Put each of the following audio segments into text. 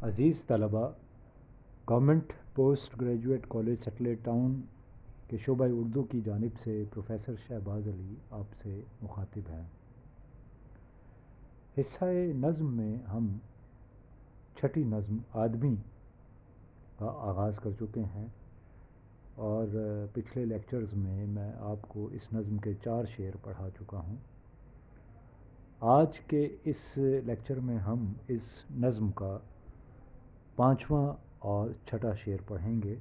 عزیز طلباء، government post graduate college satellite town کے شعبہ اردو کی جانب سے پروفیسر شہباز علی آپ سے مخاطب ہیں۔ حصہ نظم میں ہم چھٹی نظم آدمی کا آغاز کر چکے ہیں اور پچھلے لیکچرز میں آپ کو اس نظم کے 4 شعر پڑھا چکا ہوں۔ آج کے اس لیکچر میں ہم اس نظم کا 5واں اور چھٹا شعر پڑھیں گے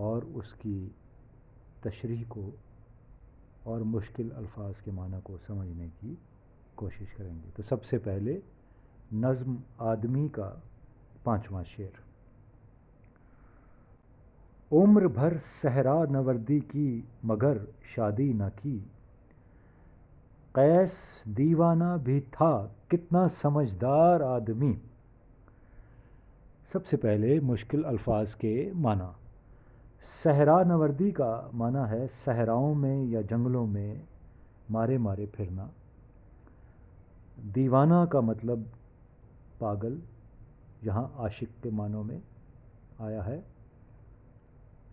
اور اس کی تشریح کو اور مشکل الفاظ کے معنی کو سمجھنے کی کوشش کریں گے۔ تو سب سے پہلے نظم آدمی کا 5واں شعر۔ عمر بھر صحرا نوردی کی مگر شادی نہ کی، قیس دیوانہ بھی تھا کتنا سمجھدار آدمی۔ سب سے پہلے مشکل الفاظ کے معنی۔ صحرا نوردی کا معنی ہے صحراؤں میں یا جنگلوں میں مارے مارے پھرنا۔ دیوانہ کا مطلب پاگل، یہاں عاشق کے معنوں میں آیا ہے۔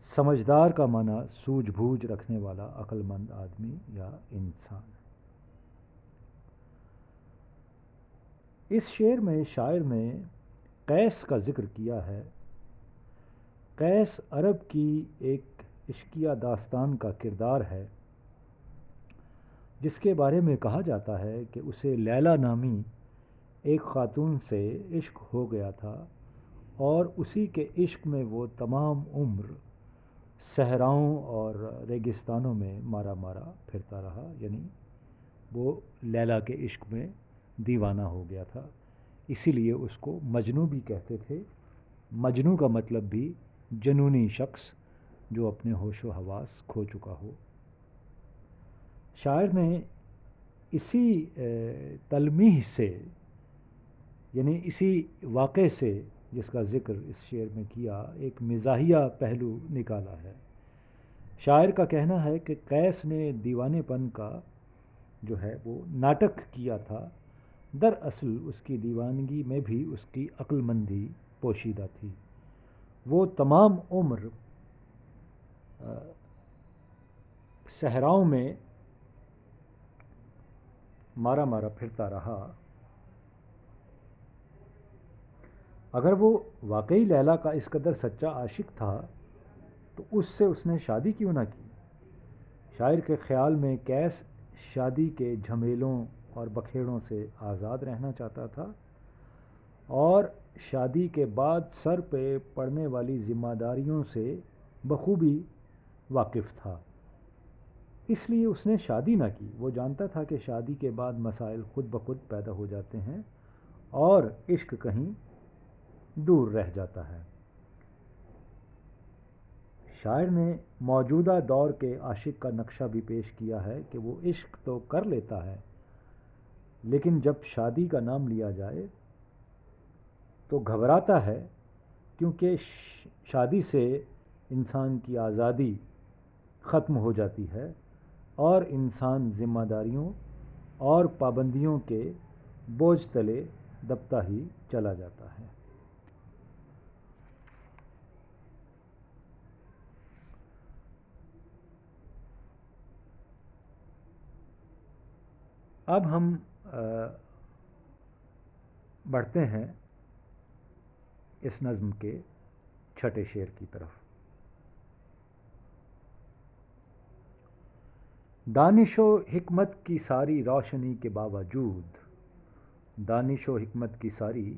سمجھدار کا معنی سوجھ بوجھ رکھنے والا عقل مند آدمی یا انسان۔ اس شعر میں شاعر نے قیس کا ذکر کیا ہے۔ قیس عرب کی ایک عشقیہ داستان کا کردار ہے جس کے بارے میں کہا جاتا ہے کہ اسے لیلا نامی ایک خاتون سے عشق ہو گیا تھا اور اسی کے عشق میں وہ تمام عمر صحراؤں اور ریگستانوں میں مارا مارا پھرتا رہا، یعنی وہ لیلا کے عشق میں دیوانہ ہو گیا تھا، اسی لیے اس کو مجنوں بھی کہتے تھے۔ مجنوں کا مطلب بھی جنونی شخص جو اپنے ہوش و حواس کھو چکا ہو۔ شاعر نے اسی تلمیح سے، یعنی اسی واقعے سے جس کا ذکر اس شعر میں کیا، ایک مزاحیہ پہلو نکالا ہے۔ شاعر کا کہنا ہے کہ قیس نے دیوانے پن کا جو ہے وہ ناٹک کیا تھا، دراصل اس کی دیوانگی میں بھی اس کی عقل مندی پوشیدہ تھی۔ وہ تمام عمر صحراؤں میں مارا مارا پھرتا رہا۔ اگر وہ واقعی لیلا کا اس قدر سچا عاشق تھا تو اس نے شادی کیوں نہ کی؟ شاعر کے خیال میں قیس شادی کے جھمیلوں اور بکھیڑوں سے آزاد رہنا چاہتا تھا اور شادی کے بعد سر پہ پڑنے والی ذمہ داریوں سے بخوبی واقف تھا، اس لیے اس نے شادی نہ کی۔ وہ جانتا تھا کہ شادی کے بعد مسائل خود بخود پیدا ہو جاتے ہیں اور عشق کہیں دور رہ جاتا ہے۔ شاعر نے موجودہ دور کے عاشق کا نقشہ بھی پیش کیا ہے کہ وہ عشق تو کر لیتا ہے لیکن جب شادی کا نام لیا جائے تو گھبراتا ہے، کیونکہ شادی سے انسان کی آزادی ختم ہو جاتی ہے اور انسان ذمہ داریوں اور پابندیوں کے بوجھ تلے دبتا ہی چلا جاتا ہے۔ اب ہم بڑھتے ہیں اس نظم کے چھٹے شعر کی طرف۔ دانش و حکمت کی ساری روشنی کے باوجود، دانش و حکمت کی ساری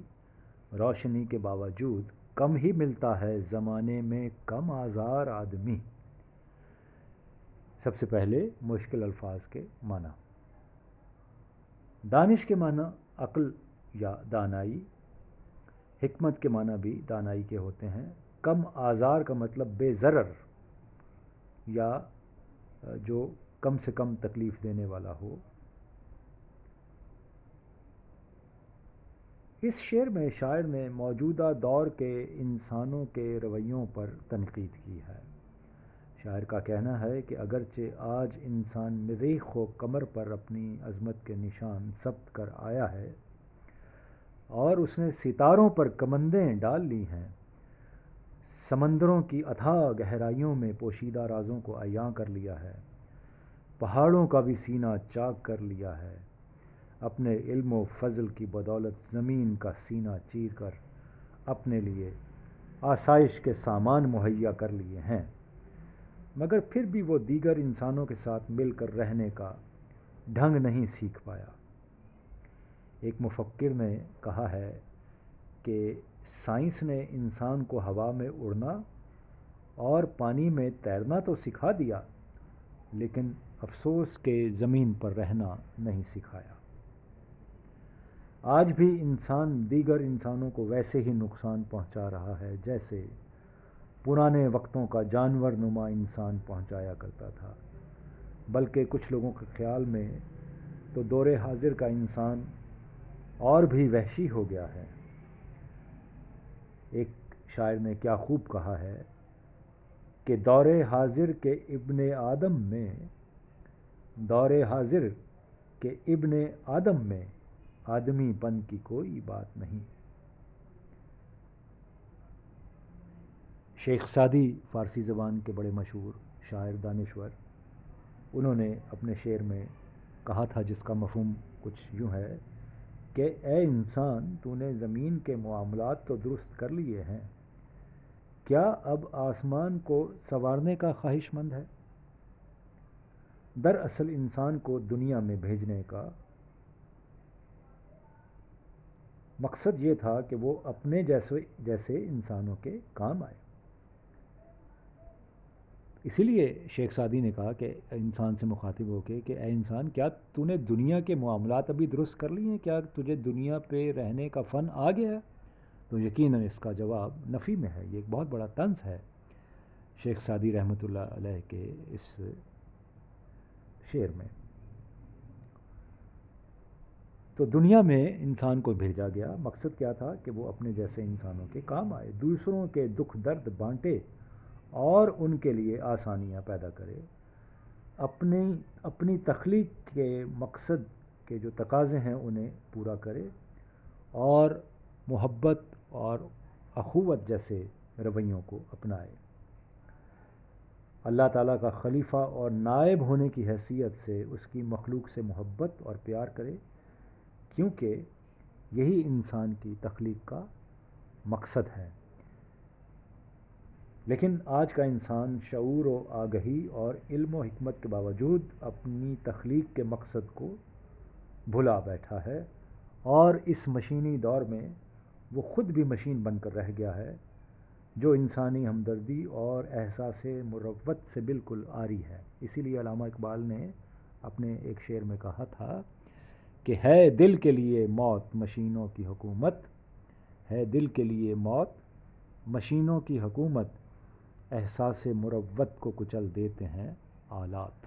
روشنی کے باوجود کم ہی ملتا ہے زمانے میں کم آزار آدمی۔ سب سے پہلے مشکل الفاظ کے معنی۔ دانش کے معنی عقل یا دانائی، حکمت کے معنی بھی دانائی کے ہوتے ہیں۔ کم آزار کا مطلب بے ضرر یا جو کم سے کم تکلیف دینے والا ہو۔ اس شعر میں شاعر نے موجودہ دور کے انسانوں کے رویوں پر تنقید کی ہے۔ شاعر کا کہنا ہے کہ اگرچہ آج انسان مریخ و قمر پر اپنی عظمت کے نشان ثبت کر آیا ہے اور اس نے ستاروں پر کمندیں ڈال لی ہیں، سمندروں کی اتھاہ گہرائیوں میں پوشیدہ رازوں کو عیاں کر لیا ہے، پہاڑوں کا بھی سینہ چاک کر لیا ہے، اپنے علم و فضل کی بدولت زمین کا سینہ چیر کر اپنے لیے آسائش کے سامان مہیا کر لیے ہیں، مگر پھر بھی وہ دیگر انسانوں کے ساتھ مل کر رہنے کا ڈھنگ نہیں سیکھ پایا۔ ایک مفکر نے کہا ہے کہ سائنس نے انسان کو ہوا میں اڑنا اور پانی میں تیرنا تو سکھا دیا، لیکن افسوس کہ زمین پر رہنا نہیں سکھایا۔ آج بھی انسان دیگر انسانوں کو ویسے ہی نقصان پہنچا رہا ہے جیسے پرانے وقتوں کا جانور نما انسان پہنچایا کرتا تھا، بلکہ کچھ لوگوں کے خیال میں تو دور حاضر کا انسان اور بھی وحشی ہو گیا ہے۔ ایک شاعر نے کیا خوب کہا ہے کہ دور حاضر کے ابن آدم میں، دور حاضر کے ابن آدم میں آدمی پن کی کوئی بات نہیں۔ شیخ سعدی فارسی زبان کے بڑے مشہور شاعر دانشور، انہوں نے اپنے شعر میں کہا تھا، جس کا مفہوم کچھ یوں ہے کہ اے انسان، تو نے زمین کے معاملات تو درست کر لیے ہیں، کیا اب آسمان کو سنوارنے کا خواہش مند ہے؟ دراصل انسان کو دنیا میں بھیجنے کا مقصد یہ تھا کہ وہ اپنے جیسے انسانوں کے کام آئے۔ اسی لیے شیخ سعدی نے کہا کہ انسان سے مخاطب ہو کے کہ اے انسان، کیا تو نے دنیا کے معاملات ابھی درست کر لیے ہیں؟ کیا تجھے دنیا پہ رہنے کا فن آ گیا ہے؟ تو یقیناً اس کا جواب نفی میں ہے۔ یہ ایک بہت بڑا طنز ہے شیخ سعدی رحمۃ اللہ علیہ کے اس شعر میں۔ تو دنیا میں انسان کو بھیجا گیا، مقصد کیا تھا کہ وہ اپنے جیسے انسانوں کے کام آئے، دوسروں کے دکھ درد بانٹے اور ان کے لیے آسانیاں پیدا کرے، اپنی تخلیق کے مقصد کے جو تقاضے ہیں انہیں پورا کرے، اور محبت اور اخوت جیسے رویوں کو اپنائے۔ اللہ تعالیٰ کا خلیفہ اور نائب ہونے کی حیثیت سے اس کی مخلوق سے محبت اور پیار کرے، کیونکہ یہی انسان کی تخلیق کا مقصد ہے۔ لیکن آج کا انسان شعور و آگہی اور علم و حکمت کے باوجود اپنی تخلیق کے مقصد کو بھلا بیٹھا ہے، اور اس مشینی دور میں وہ خود بھی مشین بن کر رہ گیا ہے، جو انسانی ہمدردی اور احساس مروت سے بالکل عاری ہے۔ اسی لیے علامہ اقبال نے اپنے ایک شعر میں کہا تھا کہ ہے دل کے لیے موت مشینوں کی حکومت، ہے دل کے لیے موت مشینوں کی حکومت، احساس مروت کو کچل دیتے ہیں آلات۔